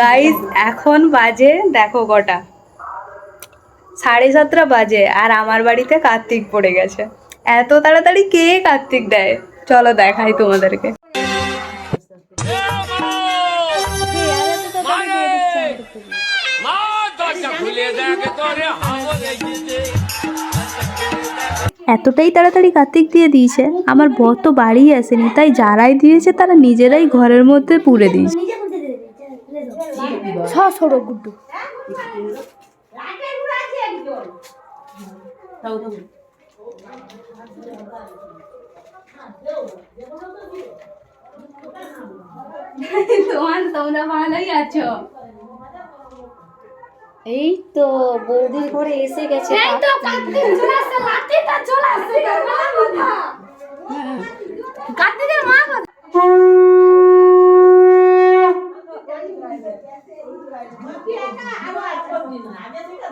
Guys এখন বাজে দেখো কটা, 7:30 বাজে, আর আমার বাড়িতে কার্তিক পড়ে গেছে। এত তাড়াতাড়ি কে কার্তিক দেয়? চলো দেখাই তোমাদেরকে। এতটাই তাড়াতাড়ি কার্তিক দিয়ে দিয়েছে, আমার বর তো বাড়ি আসেনি, তাই যারাই দিয়েছে তারা নিজেরাই ঘরের মধ্যে পুড়ে দিয়েছে। তোমরা ভালোই আছো? এই তো বৌদির ঘরে এসে গেছে। কার্তিকের মা কথা